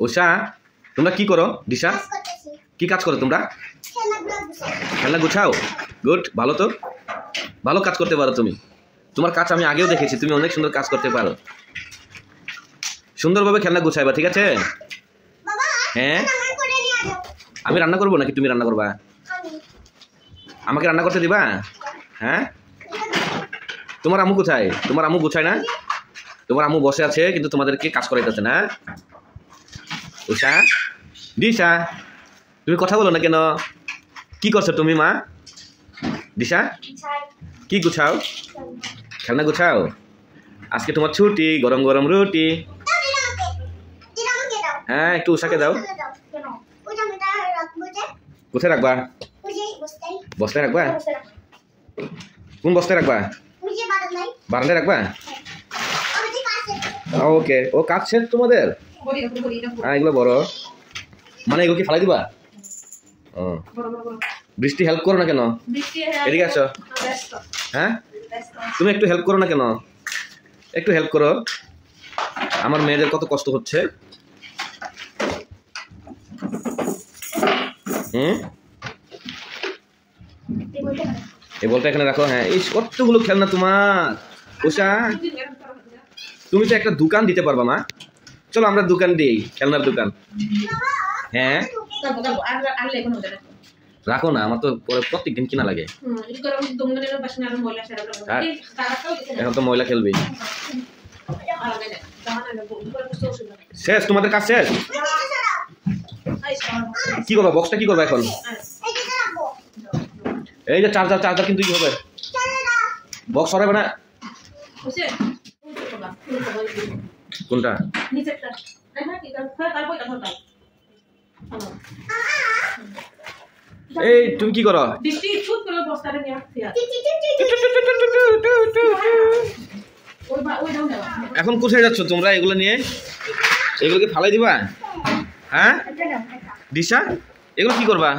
উষা তোমরা কি করো? দিশা কি কাজ করো তোমরা? খেলনা গুছাও। গুড, ভালো তো, ভালো কাজ করতে পারো তুমি। তোমার কাজ আমি আগেও দেখেছি, তুমি অনেক সুন্দর কাজ করতে পারো। সুন্দরভাবে খেলনা গুছাইবা, ঠিক আছে? হ্যাঁ, আমি রান্না করবো নাকি তুমি রান্না করবা? আমাকে রান্না করতে দিবা? হ্যাঁ, তোমার আম্মু কোথায়? তোমার আম্মু গুছায় না? তোমার আম্মু বসে আছে কিন্তু তোমাদেরকে কাজ করাইতেছে না। উষা, দিশা তুমি কথা বলো না কেন? কি করছো তুমি মা? দিশা কি গুছাও? খেলনা গুছাও। আজকে তোমার ছুটি, গরম গরম রুটি। হ্যাঁ, একটু উষাকে দাও। কোথায় রাখবা? বস্তায় রাখবা? কোন বস্তায় রাখবা? বারান্দায় রাখবা? ওকে, ও কাজ শেষ তোমাদের? হ্যাঁ, এগুলো বড় মানে এগুলো কি ফালাই দিবা? ও, বৃষ্টি হেল্প করো না কেন? এদিকে আসো। হ্যাঁ, তুমি একটু হেল্প করো না কেন? একটু হেল্প করো, আমার মেয়েদের কত কষ্ট হচ্ছে। এই বলটা এখানে রাখো। হ্যাঁ, এই কতগুলো খেলনা তোমার। উষা তুমি তো একটা দোকান দিতে পারবা মা। চলো আমরা দোকান দিই, খেলনার দোকান। হ্যাঁ, রাখো না, আমার তো প্রত্যেক দিন কিনা লাগে। এখন তো ময়লা খেলবেই। শেষ তোমাদের কাজ শেষ? কি করবা? বক্সটা কি করবা এখন? এই যে চার্জার কিন্তু কি হবে? বক্স সরাবে না। কোনটা? এই তুমি কি করো? এখন কোথায় যাচ্ছ তোমরা এগুলো নিয়ে? এগুলোকে ফালাই দিবা? হ্যাঁ দিশা, এগুলো কি করবা?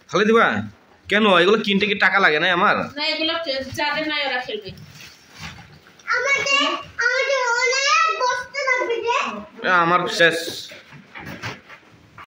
ফালাই দিবা কেন? এগুলো কিনতে কি টাকা লাগে না আমার? আমার শেষ।